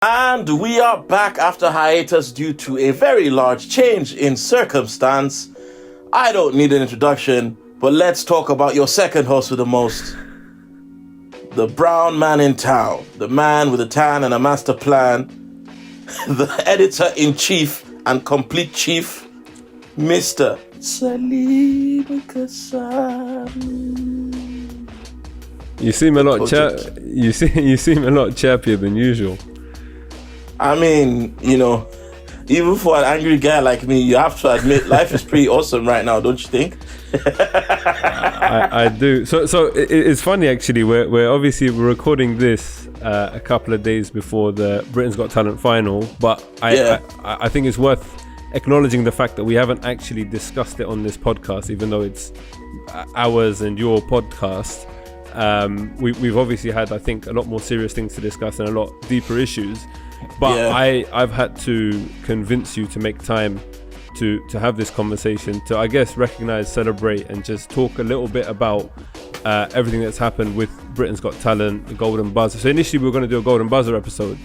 And we are back after hiatus due to a very large change in circumstance. I don't need an introduction, but let's talk about your second host with the most. The brown man in town, the man with a tan and a master plan, the editor-in-chief and complete chief, Mr. Salim Kassam. You seem a lot you seem a lot chirpier than usual. I mean, you know, even for an angry guy like me, you have to admit life is pretty awesome right now, don't you think? I do. So it's funny actually. We're obviously recording this a couple of days before the Britain's Got Talent final, but I think it's worth acknowledging the fact that we haven't actually discussed it on this podcast, even though it's ours and your podcast. We've obviously had, I think, a lot more serious things to discuss and a lot deeper issues. But I've had to convince you to make time to have this conversation, to, I guess, recognize, celebrate, and just talk a little bit about everything that's happened with Britain's Got Talent, the Golden Buzzer. So initially we were going to do a Golden Buzzer episode,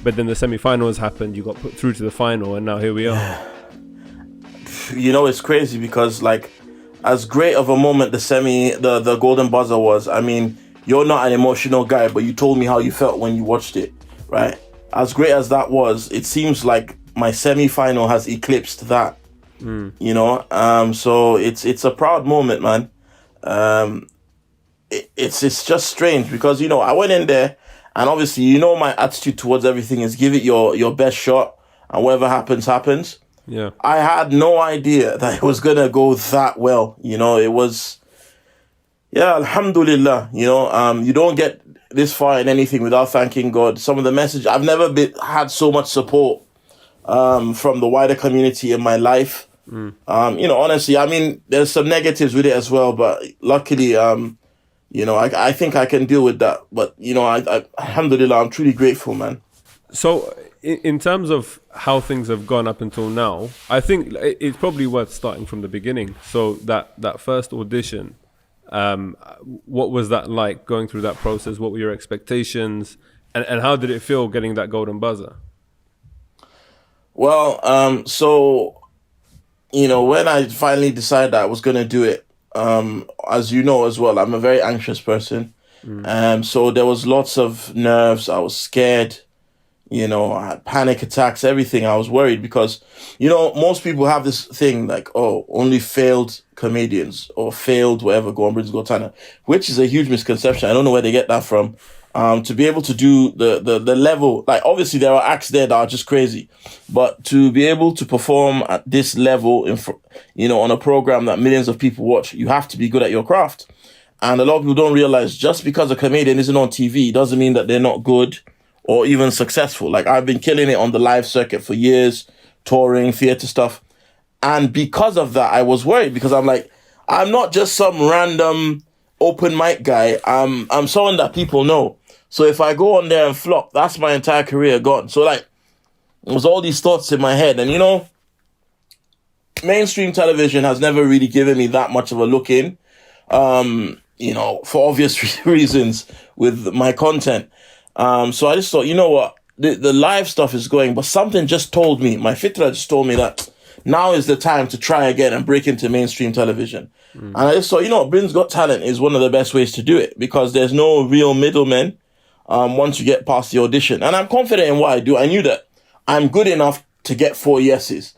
but then the semi-finals happened, you got put through to the final, and now here we are. You know, it's crazy because, like, as great of a moment the Golden Buzzer was, I mean, you're not an emotional guy, but you told me how you felt when you watched it, right? As great as that was, it seems like my semi-final has eclipsed that, you know? So it's a proud moment, man. It's just strange because, you know, I went in there and obviously, you know, my attitude towards everything is give it your best shot and whatever happens, happens. Yeah. I had no idea that it was going to go that well. You know, it was, alhamdulillah, you know, you don't get this far in anything without thanking God. Some of the message, I've never had so much support from the wider community in my life. You know, honestly, I mean, there's some negatives with it as well, but luckily, you know, I think I can deal with that. But, you know, I alhamdulillah, I'm truly grateful, man. So in terms of how things have gone up until now, I think it's probably worth starting from the beginning. So that first audition, what was that like, going through that process? What were your expectations, and how did it feel getting that Golden Buzzer? Well, so, you know, when I finally decided I was going to do it, as you know as well, I'm a very anxious person. So there was lots of nerves. I was scared. You know, I had panic attacks, everything. I was worried because, you know, most people have this thing like, oh, only failed comedians or failed whatever go on Britain's Got Talent, which is a huge misconception. I don't know where they get that from. To be able to do the level, like obviously there are acts there that are just crazy, but to be able to perform at this level, you know, on a program that millions of people watch, you have to be good at your craft. And a lot of people don't realize just because a comedian isn't on TV doesn't mean that they're not good or even successful. Like, I've been killing it on the live circuit for years, touring, theatre stuff. And because of that, I was worried because I'm like, I'm not just some random open mic guy. I'm someone that people know. So if I go on there and flop, that's my entire career gone. So like, there was all these thoughts in my head. And you know, mainstream television has never really given me that much of a look in, you know, for obvious reasons with my content. So I just thought, you know what, the live stuff is going, but something just told me, my fitra just told me that now is the time to try again and break into mainstream television. And I just thought, you know what, Britain's Got Talent is one of the best ways to do it because there's no real middlemen once you get past the audition. And I'm confident in what I do. I knew that I'm good enough to get 4 yeses.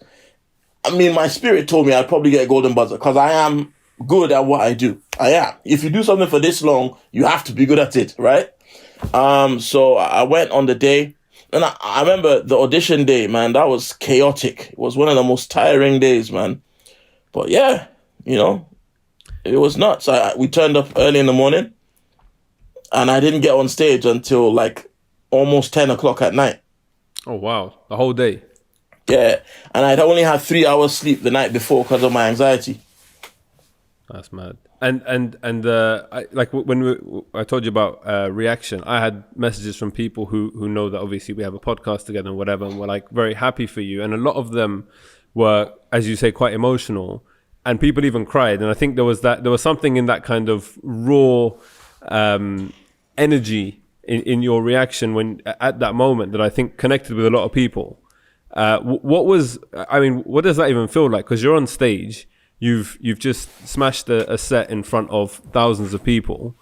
I mean, my spirit told me I'd probably get a Golden Buzzer because I am good at what I do. I am. If you do something for this long, you have to be good at it, right? So I went on the day, and I remember the audition day, man, that was chaotic. It was one of the most tiring days, man. But yeah, you know, it was nuts. We turned up early in the morning, and I didn't get on stage until like almost 10 o'clock at night. Oh, wow. The whole day? Yeah, and I'd only had 3 hours sleep the night before because of my anxiety. That's mad. And when I told you about reaction, I had messages from people who know that obviously we have a podcast together and whatever, and were like very happy for you. And a lot of them were, as you say, quite emotional, and people even cried. And I think there was something in that kind of raw energy in your reaction when at that moment that I think connected with a lot of people. What does that even feel like? Because you're on stage, you've just smashed a set in front of thousands of people,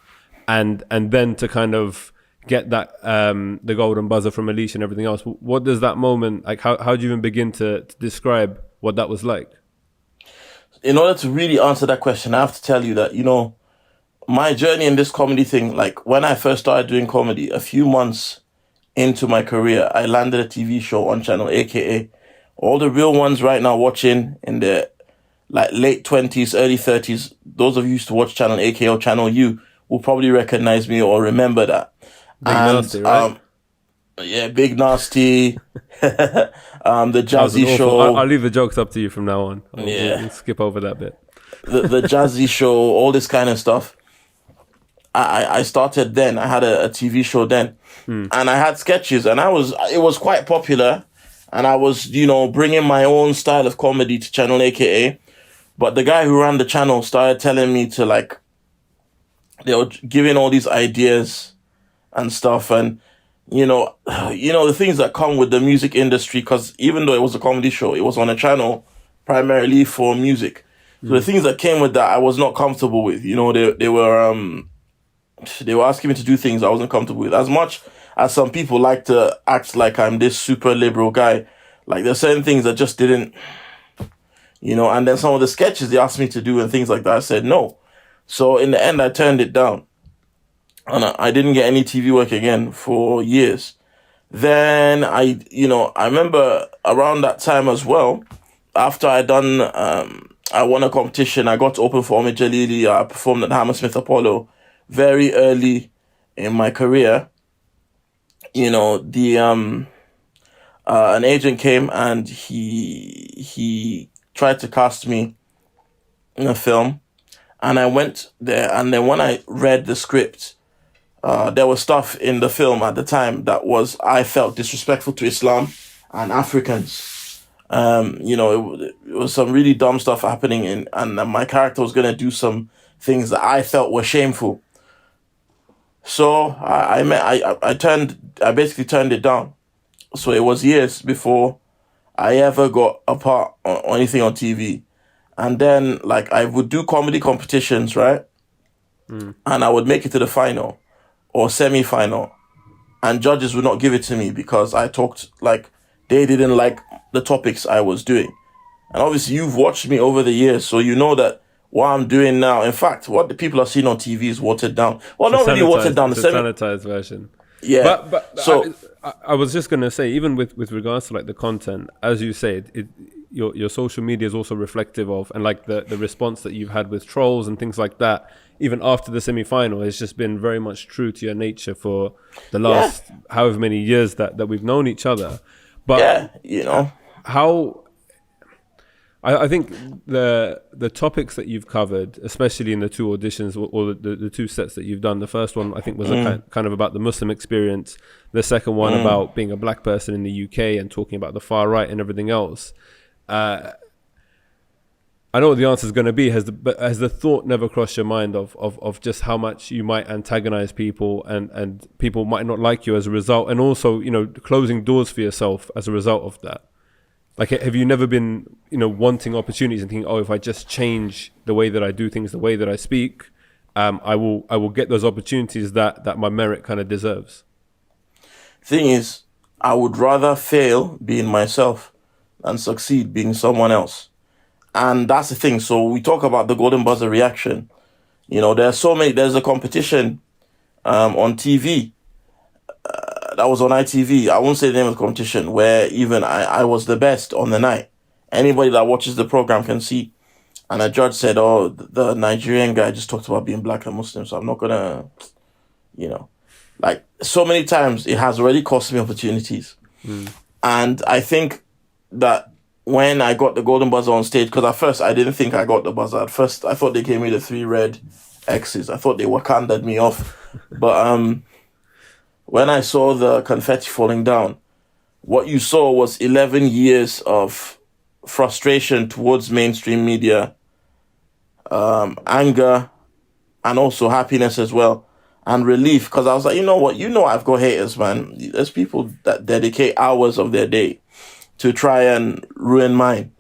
and then to kind of get that the golden buzzer from Alicia and everything else. What does that moment like? How do you even begin to describe what that was like? In order to really answer that question, I have to tell you that, you know, my journey in this comedy thing, like when I first started doing comedy, a few months into my career, I landed a TV show on channel, aka all the real ones right now watching in the like late 20s, early 30s. Those of you who used to watch channel aka or channel U will probably recognize me or remember that. Big Nasty, right? Yeah, Big Nasty, the Jazzy Show. I'll leave the jokes up to you from now on. We'll skip over that bit. the Jazzy Show, all this kind of stuff. I started then. I had a TV show then, and I had sketches, and it was quite popular, and I was, you know, bringing my own style of comedy to channel AKA, but the guy who ran the channel started telling me to, like, they were giving all these ideas and stuff, and you know the things that come with the music industry, because even though it was a comedy show, it was on a channel primarily for music. So the things that came with that, I was not comfortable with. You know, they were asking me to do things I wasn't comfortable with. As much as some people like to act like I'm this super liberal guy, like there's certain things that just didn't, you know. And then some of the sketches they asked me to do and things like that, I said no. So in the end, I turned it down. And I didn't get any TV work again for years. Then I remember around that time as well, after I won a competition, I got to open for Omid Jalili. I performed at Hammersmith Apollo very early in my career. You know, an agent came and he tried to cast me in a film. And I went there, and then when I read the script, there was stuff in the film at the time that I felt disrespectful to Islam and Africans. It was some really dumb stuff happening, and my character was going to do some things that I felt were shameful. So I basically turned it down. So it was years before I ever got a part or anything on TV. And then, like, I would do comedy competitions, right? And I would make it to the final or semi-final, and judges would not give it to me because I talked, like, they didn't like the topics I was doing. And obviously you've watched me over the years, so you know that what I'm doing now, in fact, what the people are seeing on TV is watered down. Well, not really watered down. The sanitized version. Yeah. But so I was just going to say, even with regards to, like, the content, as you say, your social media is also reflective of, and like the response that you've had with trolls and things like that, even after the semi-final, has just been very much true to your nature for the last however many years that we've known each other. But how I think the topics that you've covered, especially in the two auditions or the two sets that you've done, the first one I think was kind of about the Muslim experience, the second one about being a black person in the UK and talking about the far right and everything else. I know what the answer is going to be. Has the thought never crossed your mind of just how much you might antagonize people and people might not like you as a result, and also, you know, closing doors for yourself as a result of that? Like, have you never been, you know, wanting opportunities and thinking, oh, if I just change the way that I do things, the way that I speak, I will get those opportunities that my merit kind of deserves? Thing is, I would rather fail being myself than succeed being someone else. And that's the thing. So we talk about the golden buzzer reaction. You know, there's a competition on TV that was on ITV. I won't say the name of the competition, where even I was the best on the night. Anybody that watches the program can see. And a judge said, oh, the Nigerian guy just talked about being black and Muslim, so I'm not gonna, you know, like, so many times it has already cost me opportunities. And I think that when I got the golden buzzer on stage, because at first I didn't think I got the buzzer. At first I thought they gave me the 3 red X's. I thought they Wakandaed me off. But when I saw the confetti falling down, what you saw was 11 years of frustration towards mainstream media, anger, and also happiness as well. and relief, because I was like, you know what, I've got haters, man. There's people that dedicate hours of their day to try and ruin mine,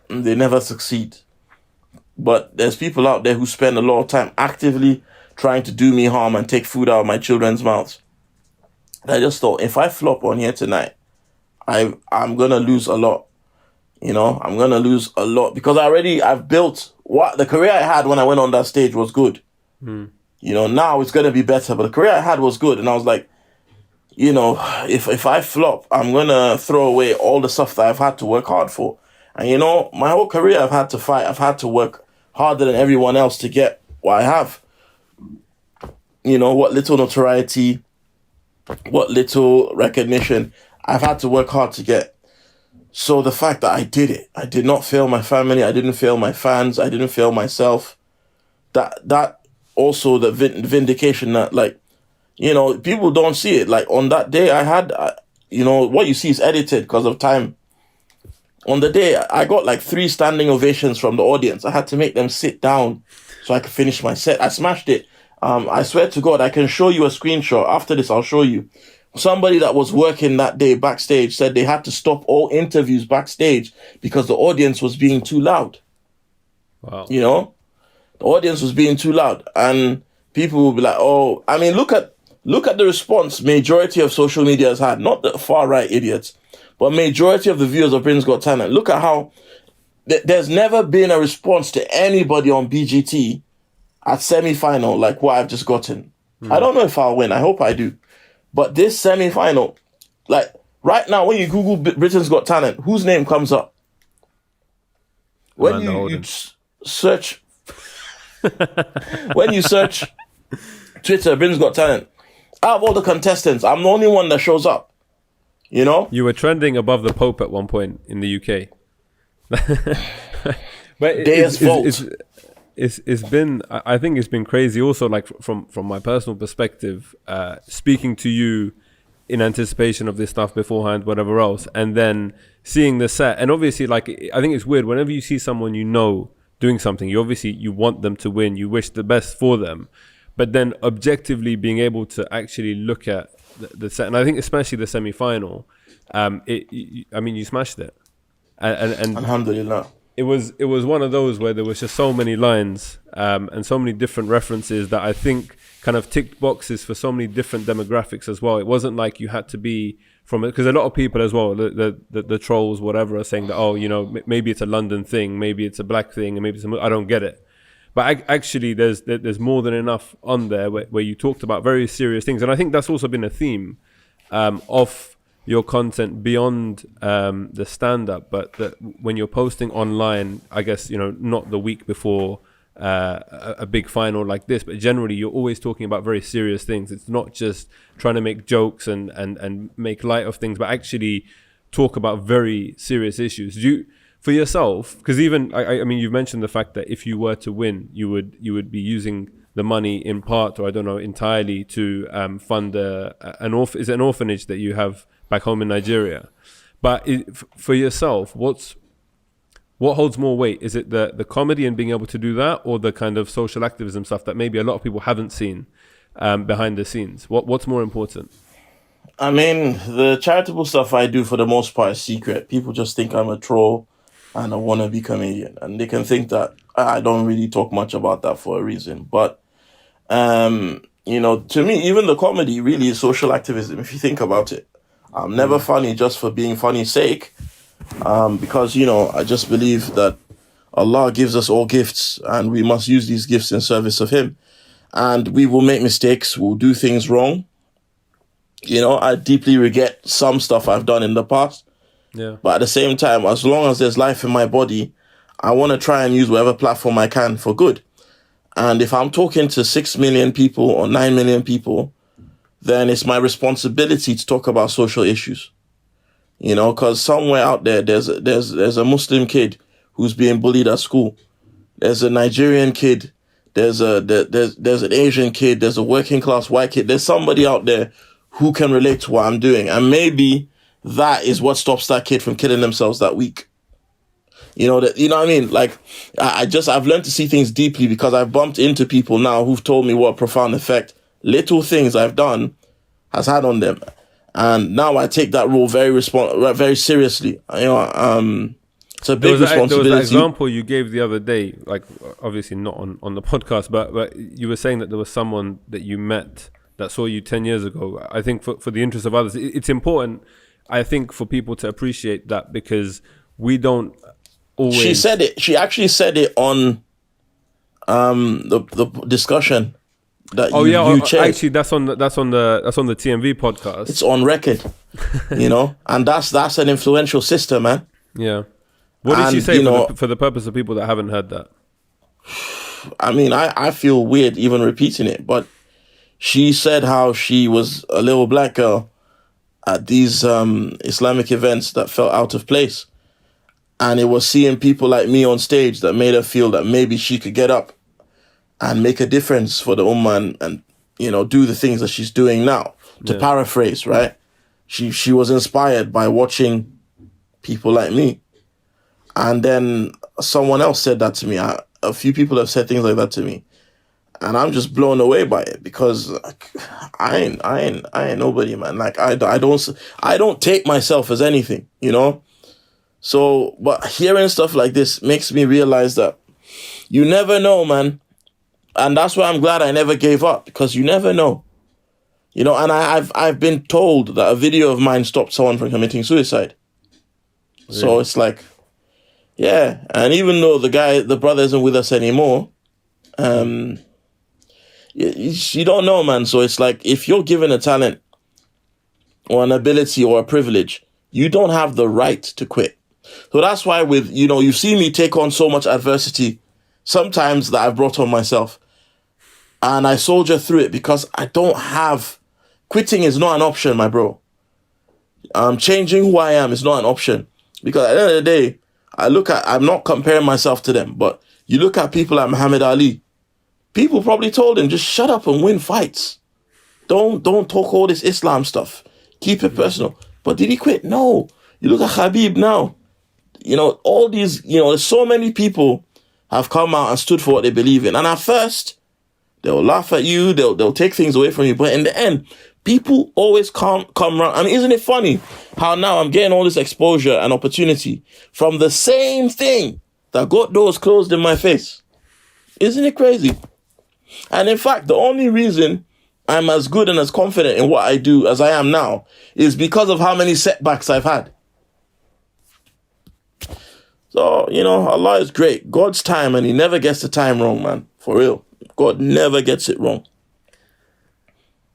and they never succeed. But there's people out there who spend a lot of time actively trying to do me harm and take food out of my children's mouths. And I just thought, if I flop on here tonight, I'm gonna lose a lot. I'm gonna lose a lot, because I've built what the career I had when I went on that stage was good. Now it's gonna be better, but the career I had was good, and I was like, if I flop, I'm gonna throw away all the stuff that I've had to work hard for. And my whole career I've had to fight. I've had to work harder than everyone else to get what I have. What little notoriety, what little recognition I've had to work hard to get. So the fact that I did it, I did not fail my family, I didn't fail my fans, I didn't fail myself. That also the vindication that, like, people don't see it. Like, on that day I had, what you see is edited because of time. On the day, I got like 3 standing ovations from the audience. I had to make them sit down so I could finish my set. I smashed it. I swear to God, I can show you a screenshot. After this, I'll show you. Somebody that was working that day backstage said they had to stop all interviews backstage because the audience was being too loud. Wow. The audience was being too loud. And people will be like, oh, I mean, look at the response majority of social media has had. Not the far-right idiots, but majority of the viewers of Britain's Got Talent. Look at how there's never been a response to anybody on BGT at semi-final like what I've just gotten. I don't know if I'll win. I hope I do. But this semi-final, like right now, when you Google Britain's Got Talent, whose name comes up? When you search, when you search Twitter, Britain's Got Talent, out of all the contestants, I'm the only one that shows up. You were trending above the Pope at one point in the UK. But it's been, I think it's been crazy also, like from my personal perspective, speaking to you in anticipation of this stuff beforehand, whatever else, and then seeing the set. And obviously, like, I think it's weird whenever you see someone doing something, you want them to win, you wish the best for them, but then objectively being able to actually look at the set, and I think especially the semi-final, you smashed it, and Alhamdulillah. It was one of those where there was just so many lines and so many different references that I think kind of ticked boxes for so many different demographics as well. It wasn't like you had to be from it, because a lot of people as well, the trolls, whatever, are saying that, maybe it's a London thing, maybe it's a black thing, and maybe I don't get it. But actually, there's more than enough on there where you talked about very serious things, and I think that's also been a theme of your content beyond the stand-up, but that when you're posting online, I guess, not the week before a big final like this, but generally you're always talking about very serious things. It's not just trying to make jokes and make light of things, but actually talk about very serious issues. For yourself, because even I mean, you've mentioned the fact that if you were to win, you would be using the money in part, or I don't know, entirely to fund an orphanage that you have back home in Nigeria. But for yourself, what holds more weight? Is it the comedy and being able to do that, or the kind of social activism stuff that maybe a lot of people haven't seen behind the scenes? What's more important? I mean, the charitable stuff I do for the most part is secret. People just think I'm a troll and a wannabe comedian, and they can think that I don't really talk much about that for a reason. But to me, even the comedy really is social activism, if you think about it. I'm never funny just for being funny's sake, because, I just believe that Allah gives us all gifts, and we must use these gifts in service of Him. And we will make mistakes, we'll do things wrong. I deeply regret some stuff I've done in the past. Yeah. But at the same time, as long as there's life in my body, I want to try and use whatever platform I can for good. And if I'm talking to 6 million people or 9 million people, then it's my responsibility to talk about social issues. Because somewhere out there, there's a Muslim kid who's being bullied at school. There's a Nigerian kid. There's an Asian kid. There's a working class white kid. There's somebody out there who can relate to what I'm doing. And maybe that is what stops that kid from killing themselves that week. You know what I mean? Like, I've learned to see things deeply because I've bumped into people now who've told me what a profound effect little things I've done has had on them. And now I take that role very seriously. It's a big responsibility. There was that example you gave the other day, like obviously not on the podcast, but you were saying that there was someone that you met that saw you 10 years ago. I think for the interest of others, it's important, I think, for people to appreciate that, because we don't always... She said it. She actually said it on the discussion that you chaired. Actually, that's on the TMV podcast. It's on record, and that's an influential sister, man. Yeah. What did she say for the purpose of people that haven't heard that? I mean, I feel weird even repeating it, but she said how she was a little black girl at these Islamic events that felt out of place. And it was seeing people like me on stage that made her feel that maybe she could get up and make a difference for the ummah and do the things that she's doing now. To paraphrase, right? She was inspired by watching people like me. And then someone else said that to me. A few people have said things like that to me. And I'm just blown away by it, because I ain't nobody, man. Like I don't take myself as anything, So, but hearing stuff like this makes me realize that you never know, man. And that's why I'm glad I never gave up, because you never know. And I've been told that a video of mine stopped someone from committing suicide. Really? So it's like, yeah. And even though the brother isn't with us anymore, you don't know, man. So it's like, if you're given a talent or an ability or a privilege, you don't have the right to quit. So that's why you see me take on so much adversity sometimes that I've brought on myself. And I soldier through it, because I don't have... Quitting is not an option, my bro. Changing who I am is not an option. Because at the end of the day, I'm not comparing myself to them, but you look at people like Muhammad Ali. People probably told him, just shut up and win fights. Don't talk all this Islam stuff. Keep it personal. But did he quit? No. You look at Khabib now. All these, so many people have come out and stood for what they believe in. And at first, they'll laugh at you. They'll take things away from you. But in the end, people always come around. I mean, isn't it funny how now I'm getting all this exposure and opportunity from the same thing that got doors closed in my face? Isn't it crazy? And in fact, the only reason I'm as good and as confident in what I do as I am now is because of how many setbacks I've had. So, Allah is great. God's time, and he never gets the time wrong, man. For real. God never gets it wrong.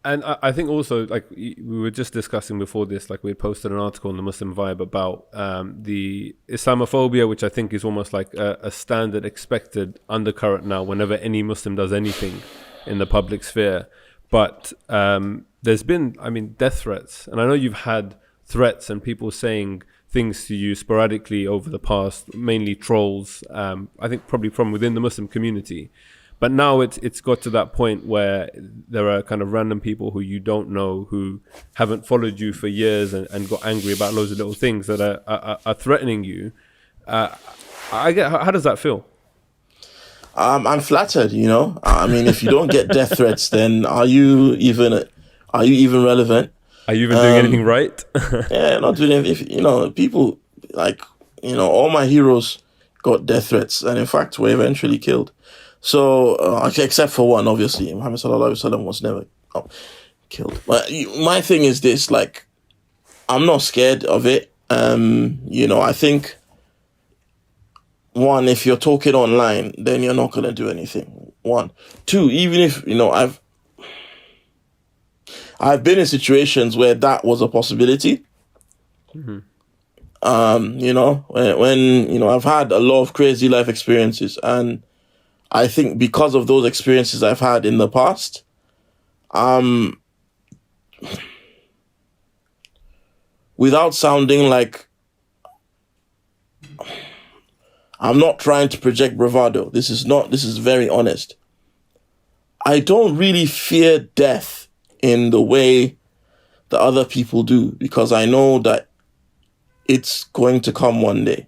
And I think also, like we were just discussing before this, like we had posted an article on the Muslim Vibe about the Islamophobia, which I think is almost like a standard expected undercurrent now whenever any Muslim does anything in the public sphere. But there's been, death threats. And I know you've had threats and people saying things to you sporadically over the past, mainly trolls, I think probably from within the Muslim community. But now it's got to that point where there are kind of random people who you don't know, who haven't followed you for years and got angry about loads of little things that are threatening you. How does that feel? I'm flattered, if you don't get death threats, then are you even relevant? Are you even doing anything right? Yeah, not doing anything. People all my heroes got death threats, and in fact were eventually killed. So, except for one, obviously, Muhammad sallallahu alaihi wasallam was never killed. But my thing is this: I'm not scared of it. I think one, if you're talking online, then you're not gonna do anything. One, two, even if I've been in situations where that was a possibility. Mm-hmm. When I've had a lot of crazy life experiences, and I think because of those experiences I've had in the past, without sounding like I'm not trying to project bravado, this is very honest. I don't really fear death in the way that other people do, because I know that it's going to come one day.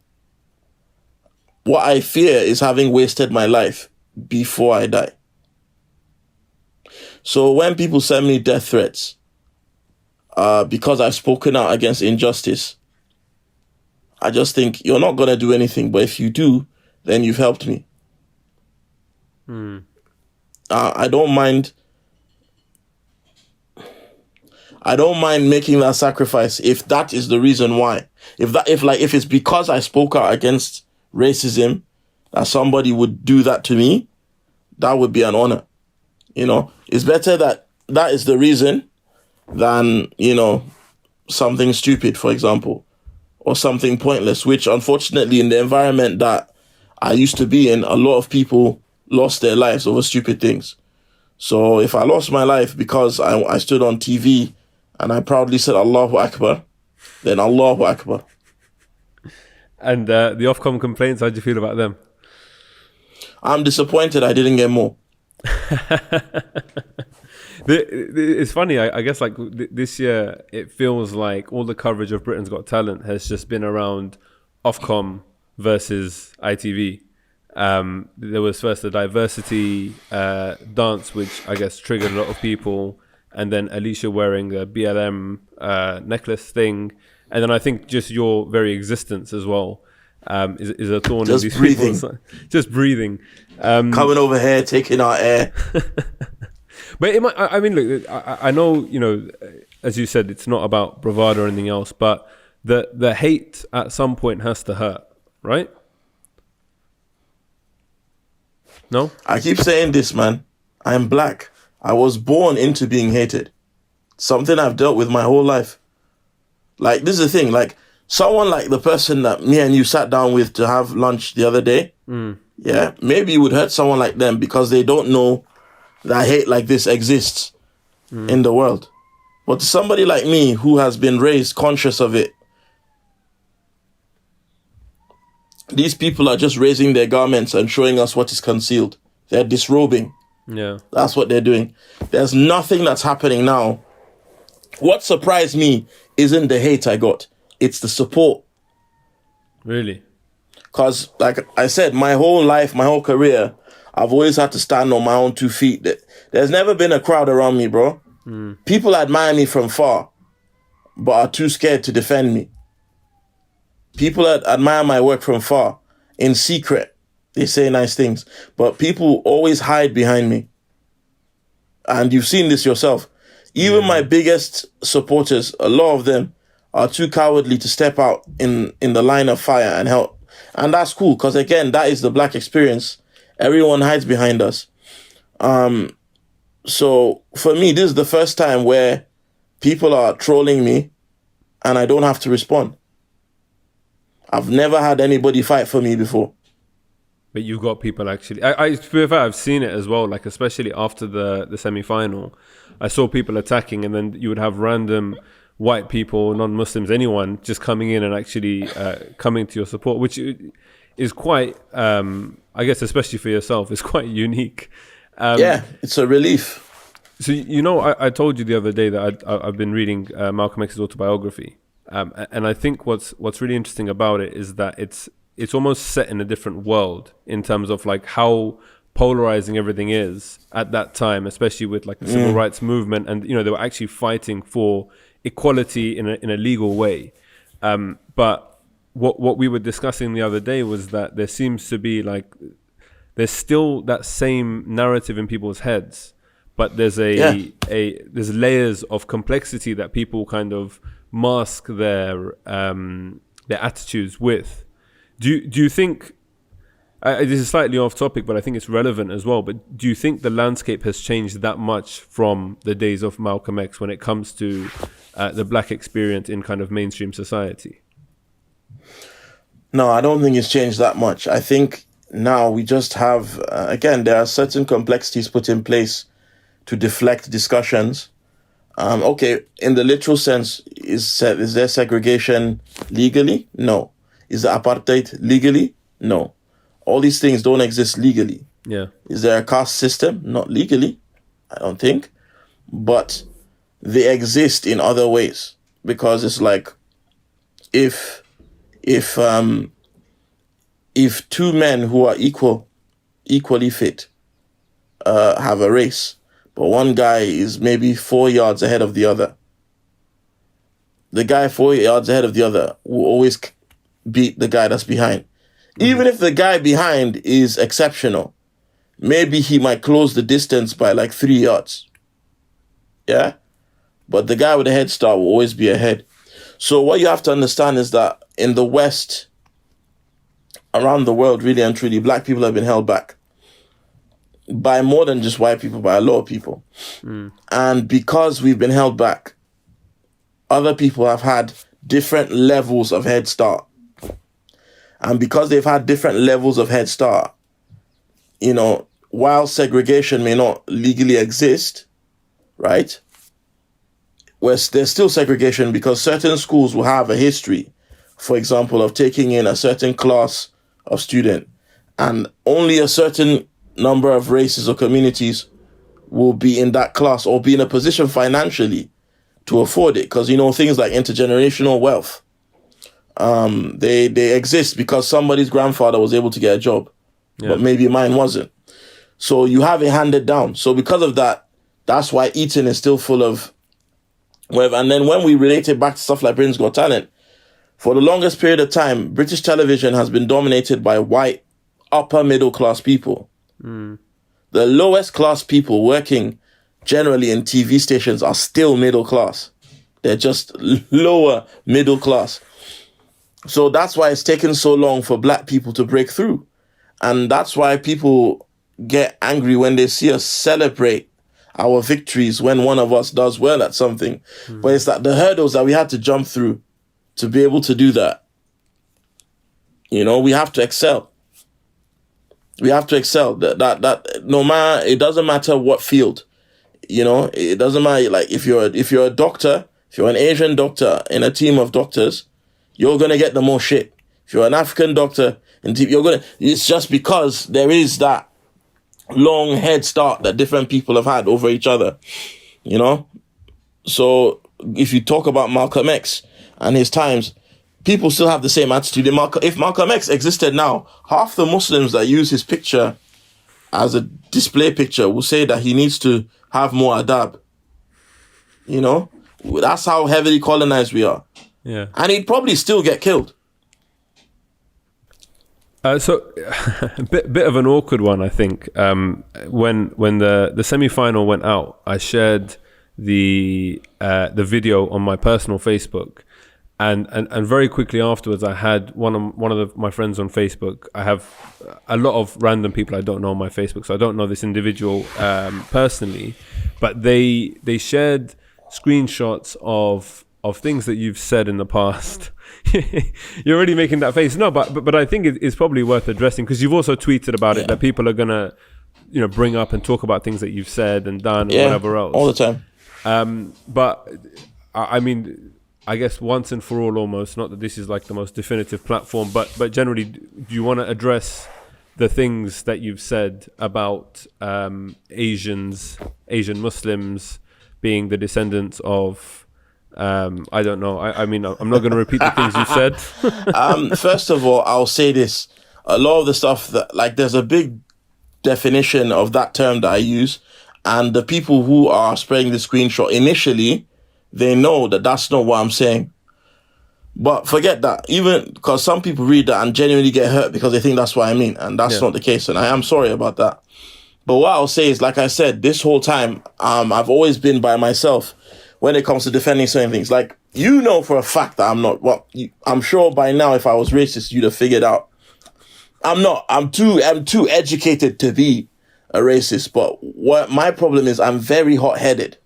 What I fear is having wasted my life before I die. So when people send me death threats, because I've spoken out against injustice, I just think you're not going to do anything. But if you do, then you've helped me. I don't mind. I don't mind making that sacrifice if that is the reason why. If it's because I spoke out against racism that somebody would do that to me, that would be an honor. You know, it's better that is the reason than, you know, something stupid, for example, or something pointless, which unfortunately in the environment that I used to be in, a lot of people lost their lives over stupid things. So if I lost my life because I stood on TV and I proudly said Allahu Akbar, then Allahu Akbar. And the Ofcom complaints, how do you feel about them? I'm disappointed I didn't get more. It's funny, I guess, like this year, it feels like all the coverage of Britain's Got Talent has just been around Ofcom versus ITV. There was first the diversity dance, which I guess triggered a lot of people, and then Alicia wearing the BLM necklace thing, and then I think just your very existence as well is a thorn in these breathing. people's just breathing. Coming over here, taking our air. But I mean, look, I know, you know, as you said, it's not about bravado or anything else, but the hate at some point has to hurt, right? No? I keep saying this, man. I'm black. I was born into being hated. Something I've dealt with my whole life. Like, this is the thing. Like, someone like the person that me and you sat down with to have lunch the other day, yeah, maybe it would hurt someone like them because they don't know that hate like this exists in the world. But to somebody like me who has been raised conscious of it, these people are just raising their garments and showing us what is concealed. They're disrobing. Yeah. That's what they're doing. There's nothing that's happening now. What surprised me isn't the hate I got. It's the support. Really? Because, like I said, my whole life, my whole career, I've always had to stand on my own 2 feet. There's never been a crowd around me, bro. People admire me from far, but are too scared to defend me. People admire my work from far. In secret, they say nice things. But people always hide behind me. And you've seen this yourself. Even my biggest supporters, a lot of them, are too cowardly to step out in the line of fire and help. And that's cool, because again, that is the black experience. Everyone hides behind us. So for me, this is the first time where people are trolling me and I don't have to respond. I've never had anybody fight for me before. But you've got people actually. To be fair, I've seen it as well. Like especially after the semi-final, I saw people attacking, and then you would have random white people, non-Muslims, anyone just coming in and actually coming to your support, which is quite, I guess, especially for yourself, is quite unique. Yeah, it's a relief. So you know, I told you the other day that I've been reading Malcolm X's autobiography. And I think what's really interesting about it is that it's almost set in a different world in terms of like how polarizing everything is at that time, especially with like the civil rights movement, and you know they were actually fighting for equality in a legal way. But what we were discussing the other day was that there seems to be like there's still that same narrative in people's heads, but there's there's layers of complexity that people kind of mask their attitudes with. Do you think this is slightly off topic, but I think it's relevant as well, but do you think the landscape has changed that much from the days of Malcolm X when it comes to the black experience in kind of mainstream society? No, I don't think it's changed that much. I think now we just have again, there are certain complexities put in place to deflect discussions. Okay, in the literal sense, is there segregation legally? No. Is there apartheid legally? No. All these things don't exist legally. Yeah. Is there a caste system? Not legally, I don't think. But they exist in other ways. Because it's like if two men who are equally fit have a race, but one guy is maybe 4 yards ahead of the other. The guy 4 yards ahead of the other will always beat the guy that's behind. Even if the guy behind is exceptional, maybe he might close the distance by like 3 yards. Yeah? But the guy with the head start will always be ahead. So what you have to understand is that in the West, around the world, really and truly, black people have been held back by more than just white people, by a lot of people. And because we've been held back, other people have had different levels of head start. And because they've had different levels of head start, you know, while segregation may not legally exist, right? There's still segregation because certain schools will have a history, for example, of taking in a certain class of student, and only a certain number of races or communities will be in that class or be in a position financially to afford it. Because, you know, things like intergenerational wealth, they exist because somebody's grandfather was able to get a job, but maybe mine wasn't. So you have it handed down. So because of that, that's why eating is still full of whatever. And then when we relate it back to stuff like Britain's Got Talent, for the longest period of time, British television has been dominated by white, upper middle class people. The lowest class people working generally in TV stations are still middle class. They're just lower middle class. So that's why it's taken so long for black people to break through. And that's why people get angry when they see us celebrate our victories when one of us does well at something. But it's that the hurdles that we had to jump through to be able to do that. You know, we have to excel. We have to excel. That no matter, it doesn't matter what field. You know, it doesn't matter. Like if you're a doctor, if you're an Asian doctor in a team of doctors, you're gonna get the more shit. If you're an African doctor in team, it's just because there is that long head start that different people have had over each other. You know? So if you talk about Malcolm X and his times, people still have the same attitude. If Malcolm X existed now, half the Muslims that use his picture as a display picture will say that he needs to have more adab. You know? That's how heavily colonized we are. Yeah. And he'd probably still get killed. So, a bit of an awkward one, I think. When the semi-final went out, I shared the video on my personal Facebook, and very quickly afterwards, I had one of my friends on Facebook. I have a lot of random people I don't know on my Facebook, so I don't know this individual personally, but they shared screenshots of things that you've said in the past. You're already making that face. No, but I think it's probably worth addressing because you've also tweeted about it that people are gonna, you know, bring up and talk about things that you've said and done or whatever else all the time. But I mean, I guess once and for all, almost, not that this is like the most definitive platform, but generally, do you want to address the things that you've said about Asian Muslims being the descendants of I don't know. I mean, I'm not going to repeat the things you said. First of all, I'll say this. A lot of the stuff that, like, there's a big definition of that term that I use. And the people who are spreading the screenshot initially, they know that that's not what I'm saying. But forget that. Even because some people read that and genuinely get hurt because they think that's what I mean. And that's not the case. And I am sorry about that. But what I'll say is, like I said, this whole time, I've always been by myself when it comes to defending certain things. Like, you know for a fact that I'm not. Well, I'm sure by now if I was racist, you'd have figured out. I'm not. I'm too educated to be a racist. But what my problem is, I'm very hot-headed.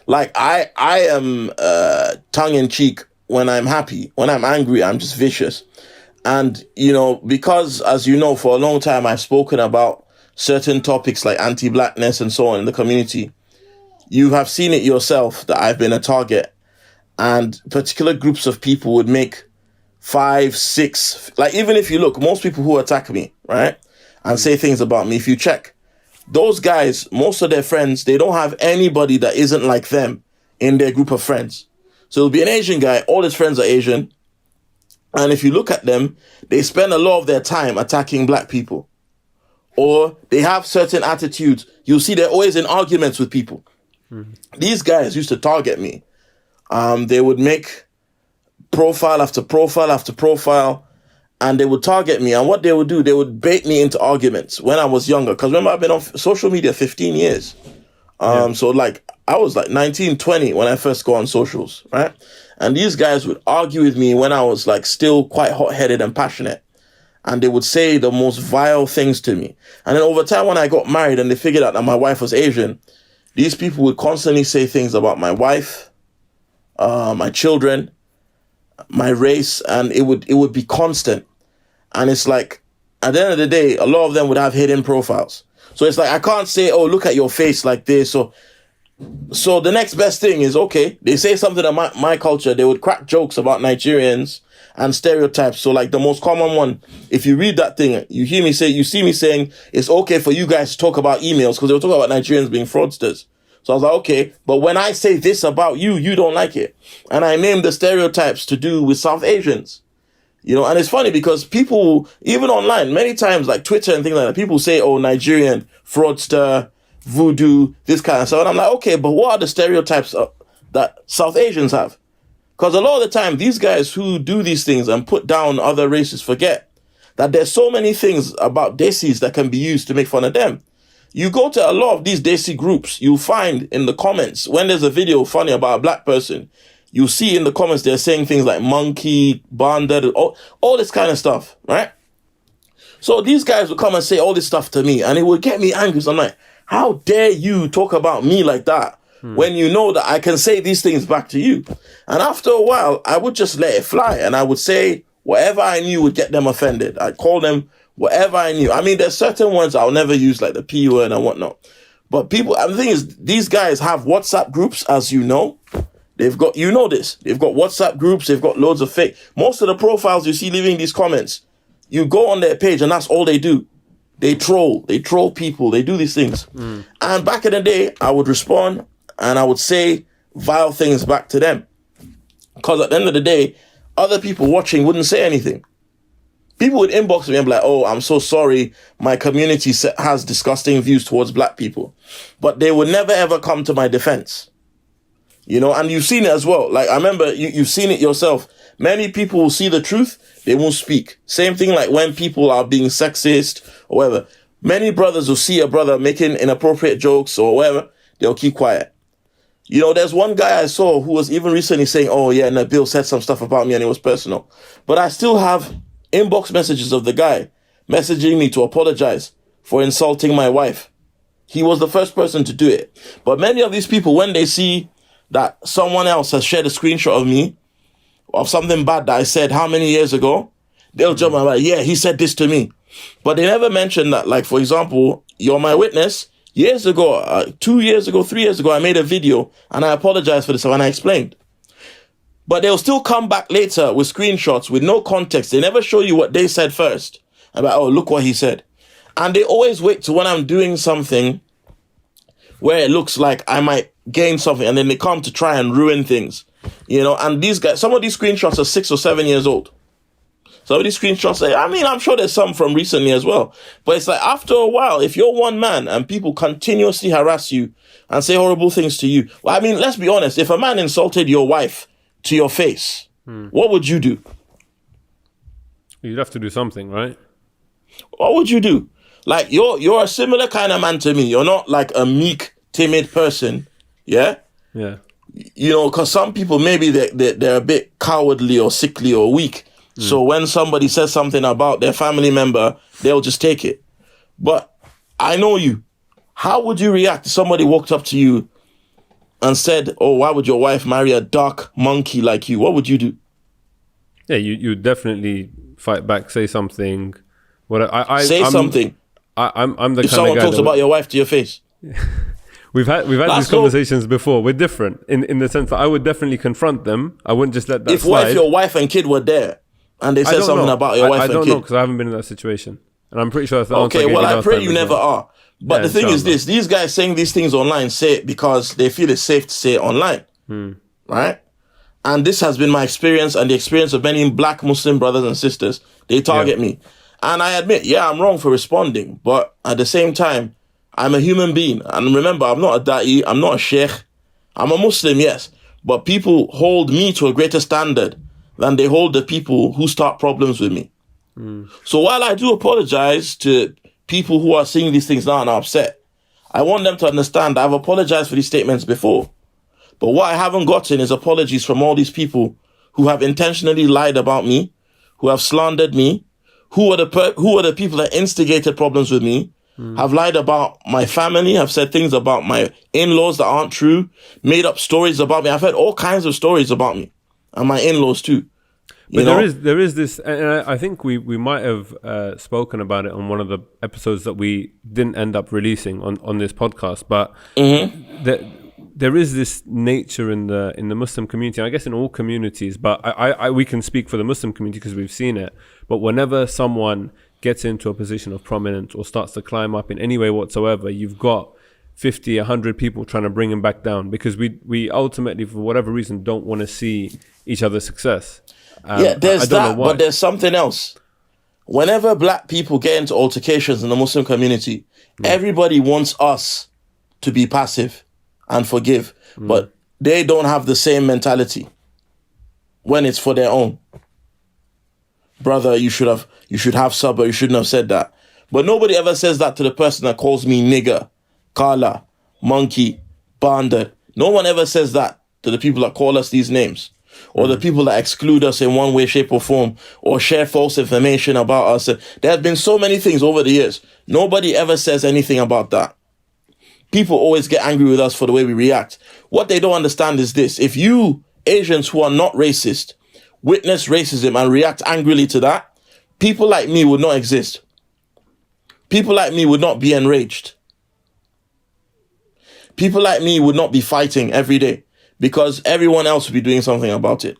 Like, I am tongue-in-cheek when I'm happy. When I'm angry, I'm just vicious. And, you know, because, as you know, for a long time, I've spoken about certain topics like anti-blackness and so on in the community. You have seen it yourself that I've been a target, and particular groups of people would make 5, 6, like, even if you look, most people who attack me, right, and say things about me, if you check, those guys, most of their friends, they don't have anybody that isn't like them in their group of friends. So it'll be an Asian guy, all his friends are Asian, and if you look at them, they spend a lot of their time attacking black people. or they have certain attitudes. You'll see they're always in arguments with people. These guys used to target me. They would make profile after profile after profile, and they would target me. And what they would do, they would bait me into arguments when I was younger. Because remember, I've been on social media 15 years. So like, I was like 19, 20 when I first got on socials, right? And these guys would argue with me when I was like still quite hot-headed and passionate. And they would say the most vile things to me. And then over time, when I got married and they figured out that my wife was Asian, these people would constantly say things about my wife, my children, my race, and it would be constant. And it's like, at the end of the day, a lot of them would have hidden profiles. So it's like, I can't say, oh, look at your face like this. So the next best thing is, okay, they say something about my culture. They would crack jokes about Nigerians and stereotypes. So like the most common one, if you read that thing, you see me saying, it's okay for you guys to talk about emails, because they were talking about Nigerians being fraudsters. So I was like, okay, but when I say this about you, you don't like it. And I named the stereotypes to do with South Asians. You know, and it's funny because people, even online, many times, like Twitter and things like that, people say, oh, Nigerian, fraudster, voodoo, this kind of stuff. And I'm like, okay, but what are the stereotypes that South Asians have? Because a lot of the time, these guys who do these things and put down other races forget that there's so many things about Desis that can be used to make fun of them. You go to a lot of these Desi groups, you'll find in the comments, when there's a video funny about a black person, you'll see in the comments they're saying things like monkey, bandit, all this kind of stuff, right? So these guys would come and say all this stuff to me, and it would get me angry. So I'm like, how dare you talk about me like that when you know that I can say these things back to you? And after a while, I would just let it fly, and I would say whatever I knew would get them offended. I'd call them whatever I knew. I mean, there's certain words I'll never use, like the P word and whatnot. But people, and the thing is, these guys have WhatsApp groups, as you know. They've got, you know this, they've got WhatsApp groups, they've got loads of fake. Most of the profiles you see leaving these comments, you go on their page and that's all they do. They troll people, they do these things. And back in the day, I would respond and I would say vile things back to them. Because at the end of the day, other people watching wouldn't say anything. People would inbox me and be like, oh, I'm so sorry, my community has disgusting views towards black people. But they would never ever come to my defense. You know, and you've seen it as well. Like, I remember you've seen it yourself. Many people will see the truth, they won't speak. Same thing like when people are being sexist or whatever. Many brothers will see a brother making inappropriate jokes or whatever, they'll keep quiet. You know, there's one guy I saw who was even recently saying, oh yeah, Nabil said some stuff about me and it was personal. But I still have inbox messages of the guy messaging me to apologize for insulting my wife. He was the first person to do it. But many of these people, when they see that someone else has shared a screenshot of me, of something bad that I said how many years ago, they'll jump and be like, yeah, he said this to me. But they never mention that, like, for example, you're my witness. Years ago, 2 years ago, 3 years ago, I made a video and I apologized for this and I explained. But they'll still come back later with screenshots with no context. They never show you what they said first. About, oh, look what he said. And they always wait to when I'm doing something where it looks like I might gain something, and then they come to try and ruin things, you know. And these guys, some of these screenshots are 6 or 7 years old. Some of these screenshots, I mean, I'm sure there's some from recently as well. But it's like, after a while, if you're one man and people continuously harass you and say horrible things to you, well, I mean, let's be honest. If a man insulted your wife to your face, what would you do? You'd have to do something, right? What would you do? Like, you're a similar kind of man to me. You're not like a meek, timid person. Yeah? Yeah. You know, because some people, maybe they're a bit cowardly or sickly or weak. So when somebody says something about their family member, they'll just take it. But I know you. How would you react if somebody walked up to you and said, oh, why would your wife marry a dark monkey like you? What would you do? Yeah, you definitely fight back, say something. I'm something. I'm the if kind someone of guy talks about your wife to your face. We've had these conversations before. We're different in the sense that I would definitely confront them. I wouldn't just let that slide. If your wife and kid were there and they said something about your wife and kid. I don't know, because I haven't been in that situation. And I'm pretty sure that's the answer. Okay, well, I pray you never are. But the thing is this, these guys saying these things online say it because they feel it's safe to say it online. Right? And this has been my experience and the experience of many black Muslim brothers and sisters. They target me. And I admit, yeah, I'm wrong for responding, but at the same time, I'm a human being. And remember, I'm not a da'i, I'm not a sheikh. I'm a Muslim, yes, but people hold me to a greater standard than they hold the people who start problems with me. So while I do apologize to people who are seeing these things now and are upset, I want them to understand I've apologized for these statements before. But what I haven't gotten is apologies from all these people who have intentionally lied about me, who have slandered me, who are the people that instigated problems with me, have lied about my family, have said things about my in-laws that aren't true, made up stories about me. I've heard all kinds of stories about me and my in-laws too. But there is this, and I think we might have spoken about it on one of the episodes that we didn't end up releasing on this podcast. But there is this nature in the Muslim community, and I guess in all communities. But we can speak for the Muslim community because we've seen it. But whenever someone gets into a position of prominence or starts to climb up in any way whatsoever, you've got 50, 100 people trying to bring him back down because we ultimately, for whatever reason, don't want to see each other's success. There's that, but there's something else. Whenever black people get into altercations in the Muslim community, everybody wants us to be passive and forgive, but they don't have the same mentality when it's for their own. Brother, you should have sabr, you shouldn't have said that. But nobody ever says that to the person that calls me nigger, kala, monkey, bandit. No one ever says that to the people that call us these names, or the people that exclude us in one way, shape, or form, or share false information about us. There have been so many things over the years. Nobody ever says anything about that. People always get angry with us for the way we react. What they don't understand is this. If you Asians who are not racist witness racism and react angrily to that, people like me would not exist. People like me would not be enraged. People like me would not be fighting every day because everyone else would be doing something about it.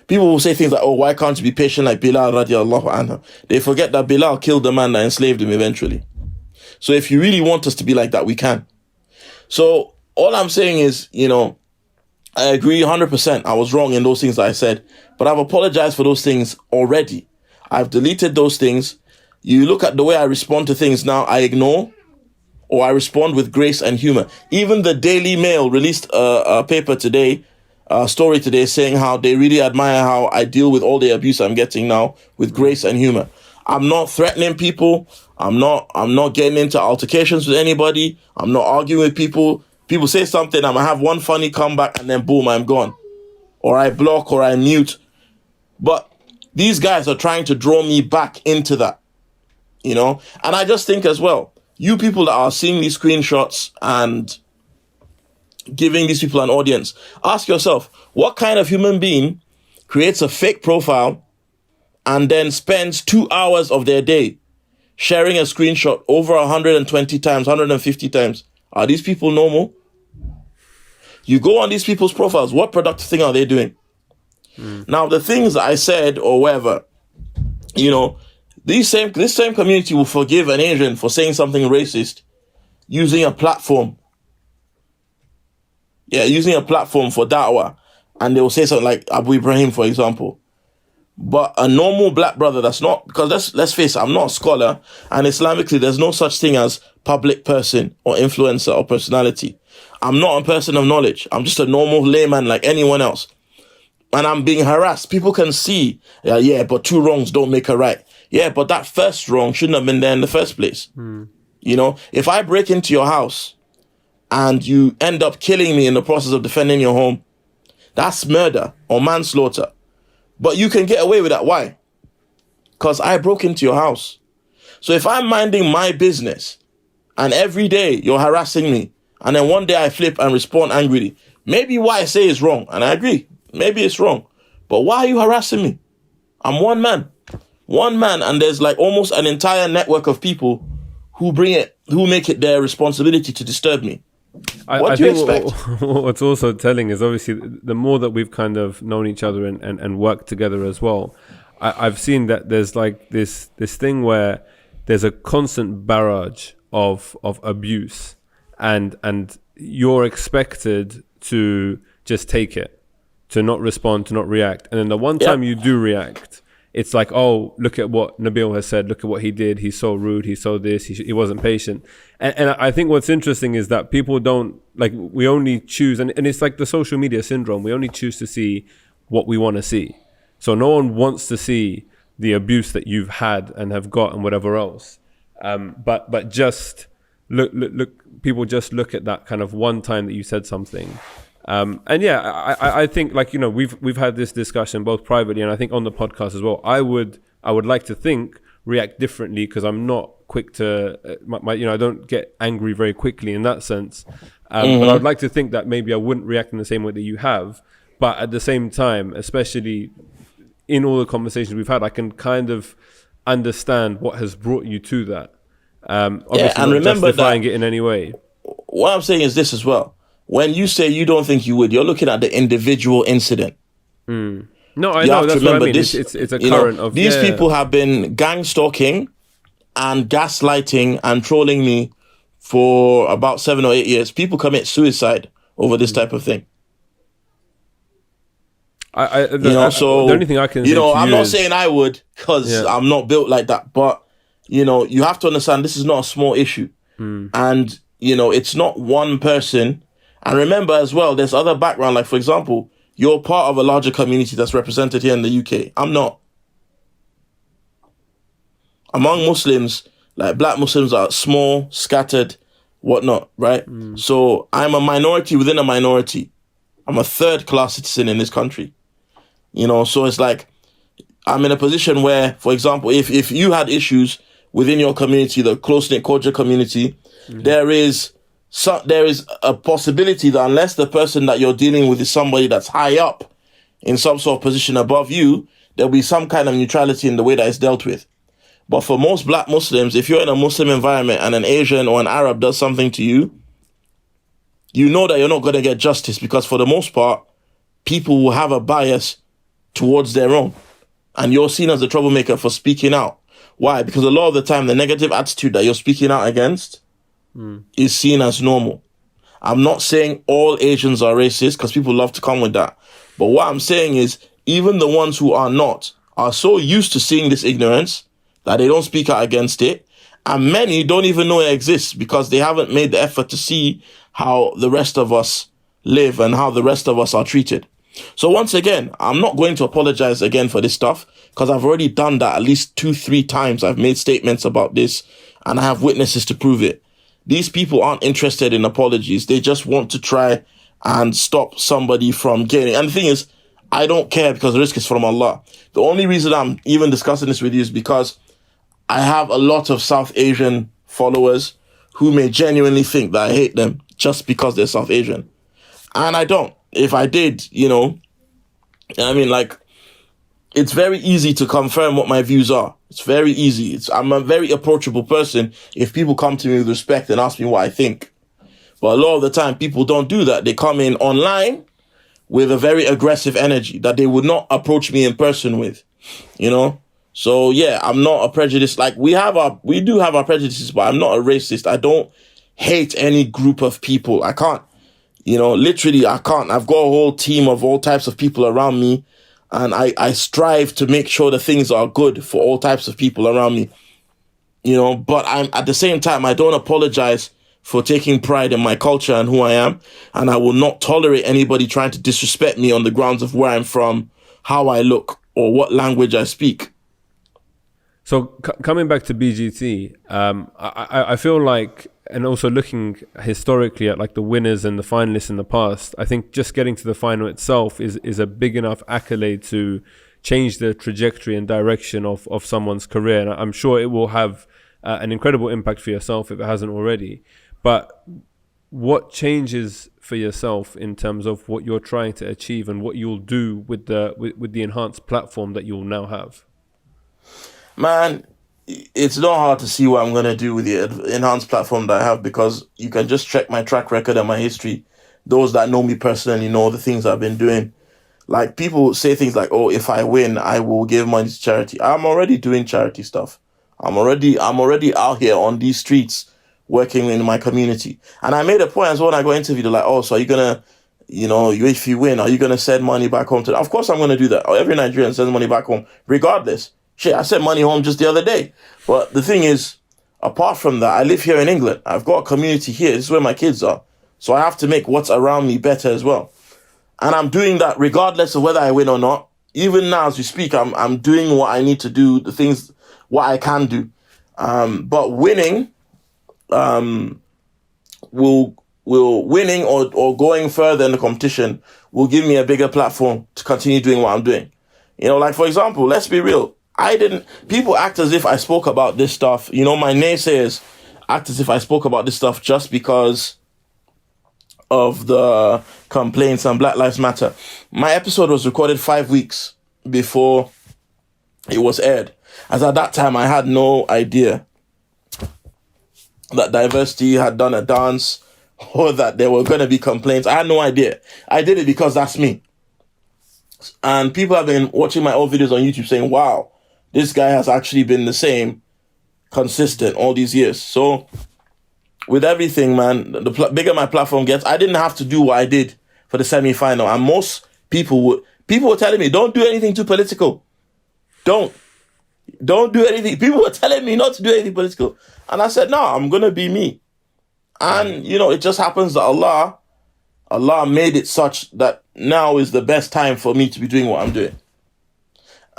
People will say things like, oh, why can't you be patient like Bilal radiallahu anhu? They forget that Bilal killed the man that enslaved him eventually. So if you really want us to be like that, we can. So all I'm saying is, I agree 100%. I was wrong in those things that I said, but I've apologized for those things already. I've deleted those things. You look at the way I respond to things now, I ignore, or I respond with grace and humor. Even the Daily Mail released a paper today, a story today, saying how they really admire how I deal with all the abuse I'm getting now with grace and humor. I'm not threatening people. I'm not getting into altercations with anybody. I'm not arguing with people. People say something, I'm going to have one funny comeback and then boom, I'm gone. Or I block or I mute. But these guys are trying to draw me back into that, And I just think as well, you people that are seeing these screenshots and giving these people an audience, ask yourself, what kind of human being creates a fake profile and then spends 2 hours of their day sharing a screenshot over 120 times, 150 times? Are these people normal? You go on these people's profiles, what productive thing are they doing? Now, the things that I said or whatever, this same community will forgive an Asian for saying something racist using a platform. Yeah, using a platform for da'wah. And they will say something like Abu Ibrahim, for example. But a normal black brother that's not, because let's face it, I'm not a scholar, and Islamically there's no such thing as public person or influencer or personality. I'm not a person of knowledge. I'm just a normal layman like anyone else. And I'm being harassed. People can see, but 2 wrongs don't make a right. Yeah, but that first wrong shouldn't have been there in the first place. If I break into your house and you end up killing me in the process of defending your home, that's murder or manslaughter. But you can get away with that. Why? Because I broke into your house. So if I'm minding my business and every day you're harassing me, and then one day I flip and respond angrily, maybe what I say is wrong, and I agree. Maybe it's wrong. But why are you harassing me? I'm one man. One man, and there's like almost an entire network of people who make it their responsibility to disturb me. What do you expect? What's also telling is obviously the more that we've kind of known each other and worked together as well, I've seen that there's like this thing where there's a constant barrage of abuse, and you're expected to just take it, to not respond, to not react. And then the one time you do react, it's like, oh, look at what Nabil has said, look at what he did, he's so rude, he's so this, he wasn't patient. And I think what's interesting is that people don't, like, we only choose, and it's like the social media syndrome, we only choose to see what we want to see. So no one wants to see the abuse that you've had and have got and whatever else. But just look, people just look at that kind of one time that you said something. And yeah, I think, like, you know, we've had this discussion both privately and I think on the podcast as well. I would like to think react differently because I'm not quick to you know, I don't get angry very quickly in that sense. But I'd like to think that maybe I wouldn't react in the same way that you have. But at the same time, especially in all the conversations we've had, I can kind of understand what has brought you to that. Obviously, and not remember justifying that, it in any way. What I'm saying is this as well. When you say you don't think you would, you're looking at the individual incident. No, I know, that's what I mean. It's a current of... These people have been gang stalking and gaslighting and trolling me for about 7 or 8 years. People commit suicide over this type of thing. The only thing I can say to I'm you not is, saying I would, because I'm not built like that. But, you know, you have to understand this is not a small issue. And, you know, it's not one person. And remember as well, there's other background. Like, for example, you're part of a larger community that's represented here in the UK. I'm not. Among Muslims, like, black Muslims are small, scattered, whatnot, right? So I'm a minority within a minority. I'm a third-class citizen in this country. You know, so it's like, I'm in a position where, for example, if you had issues within your community, the close-knit culture community, there is a possibility that unless the person that you're dealing with is somebody that's high up in some sort of position above you, there'll be some kind of neutrality in the way that it's dealt with. But for most black Muslims, if you're in a Muslim environment and an Asian or an Arab does something to you, you know that you're not going to get justice, because for the most part, people will have a bias towards their own. And you're seen as a troublemaker for speaking out. Why? Because a lot of the time, the negative attitude that you're speaking out against is seen as normal. I'm not saying all Asians are racist, because people love to come with that. But what I'm saying is, even the ones who are not are so used to seeing this ignorance that they don't speak out against it. And many don't even know it exists because they haven't made the effort to see how the rest of us live and how the rest of us are treated. So once again, I'm not going to apologize again for this stuff, because I've already done that at least 2-3 times. I've made statements about this and I have witnesses to prove it. These people aren't interested in apologies. They just want to try and stop somebody from gaining. And the thing is, I don't care, because the risk is from Allah. The only reason I'm even discussing this with you is because I have a lot of South Asian followers who may genuinely think that I hate them just because they're South Asian. And I don't. If I did, you know, I mean, like, it's very easy to confirm what my views are. It's very easy. I'm a very approachable person if people come to me with respect and ask me what I think. But a lot of the time, people don't do that. They come in online with a very aggressive energy that they would not approach me in person with, you know? So yeah, I'm not a prejudice. Like, we do have our prejudices, but I'm not a racist. I don't hate any group of people. I can't, you know, literally I can't. I've got a whole team of all types of people around me, and I strive to make sure that things are good for all types of people around me, you know, but I'm at the same time, I don't apologize for taking pride in my culture and who I am. And I will not tolerate anybody trying to disrespect me on the grounds of where I'm from, how I look, or what language I speak. So coming back to BGT, I feel like, and also looking historically at like the winners and the finalists in the past, I think just getting to the final itself is a big enough accolade to change the trajectory and direction of someone's career. And I'm sure it will have an incredible impact for yourself if it hasn't already. But what changes for yourself in terms of what you're trying to achieve and what you'll do with the enhanced platform that you'll now have? Man, it's not hard to see what I'm going to do with the enhanced platform that I have, because you can just check my track record and my history. Those that know me personally know the things I've been doing. Like, people say things like, oh, if I win, I will give money to charity. I'm already doing charity stuff. I'm already out here on these streets working in my community. And I made a point as well when I got interviewed, like, oh, so are you going to if you win, are you going to send money back home to them? Of course I'm going to do that. Every Nigerian sends money back home, regardless. Shit, I sent money home just the other day. But the thing is, apart from that, I live here in England. I've got a community here. This is where my kids are. So I have to make what's around me better as well. And I'm doing that regardless of whether I win or not. Even now as we speak, I'm doing what I need to do, the things, what I can do. But winning, winning or going further in the competition will give me a bigger platform to continue doing what I'm doing. Like, for example, let's be real. People act as if I spoke about this stuff. My naysayers act as if I spoke about this stuff just because of the complaints on Black Lives Matter. My episode was recorded 5 weeks before it was aired. As at that time, I had no idea that diversity had done a dance or that there were going to be complaints. I had no idea. I did it because that's me. And people have been watching my old videos on YouTube saying, wow, this guy has actually been the same, consistent all these years. So with everything, man, the bigger my platform gets, I didn't have to do what I did for the semi-final. And most people were telling me, don't do anything too political. Don't do anything. People were telling me not to do anything political. And I said, no, I'm going to be me. And, it just happens that Allah made it such that now is the best time for me to be doing what I'm doing.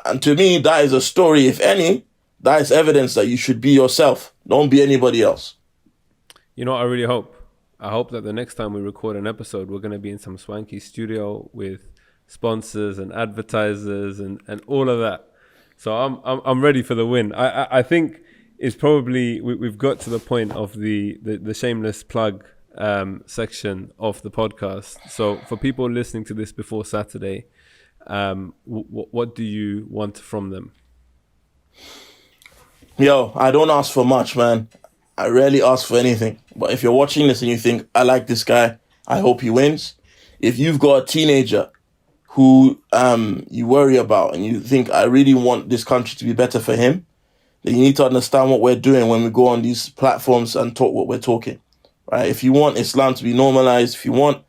And to me, that is a story, if any, that is evidence that you should be yourself. Don't be anybody else. I really hope. I hope that the next time we record an episode, we're going to be in some swanky studio with sponsors and advertisers and all of that. So I'm ready for the win. I think it's probably we've got to the point of the shameless plug section of the podcast. So for people listening to this before Saturday, what do you want from them? Yo, I don't ask for much, man. I rarely ask for anything. But if you're watching this and you think, I like this guy, I hope he wins. If you've got a teenager who you worry about and you think, I really want this country to be better for him, then you need to understand what we're doing when we go on these platforms and talk what we're talking, right? If you want Islam to be normalized, if you're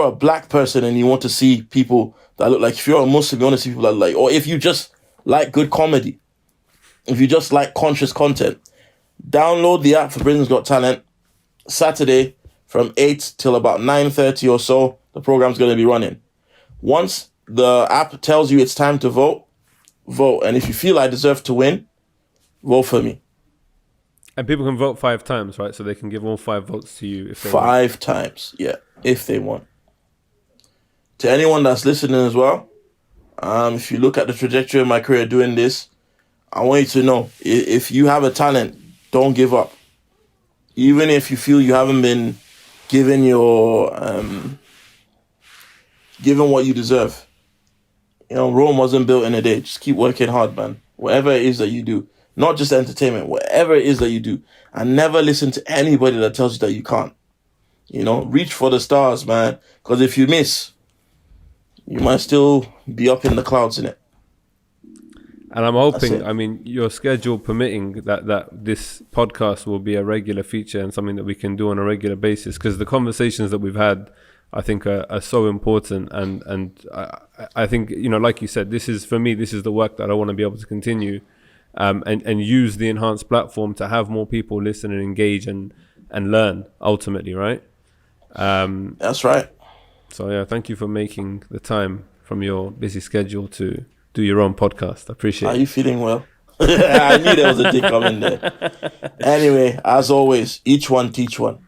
a black person and you want to see people that look like, if you're a Muslim, you want to see people that look like, or if you just like good comedy, if you just like conscious content, download the app for Britain's Got Talent. Saturday from 8 till about 9:30 or so, the program's going to be running. Once the app tells you it's time to vote. And if you feel I deserve to win, vote for me. And people can vote 5 times, right? So they can give all 5 votes to you if they 5 times, yeah, if they want. To anyone that's listening as well, if you look at the trajectory of my career doing this, I want you to know, if you have a talent, don't give up. Even if you feel you haven't been given given what you deserve. Rome wasn't built in a day. Just keep working hard, man. Whatever it is that you do, not just entertainment, whatever it is that you do, and never listen to anybody that tells you that you can't. Reach for the stars, man. Because if you miss, you might still be up in the clouds, innit? And I'm hoping, your schedule permitting, that this podcast will be a regular feature and something that we can do on a regular basis, because the conversations that we've had, I think, are so important. And I think, like you said, this is the work that I want to be able to continue and use the enhanced platform to have more people listen and engage and learn ultimately, right? That's right. So, yeah, thank you for making the time from your busy schedule to do your own podcast. I appreciate it. Are you feeling well? I knew there was a dick coming there. Anyway, as always, each one teach one.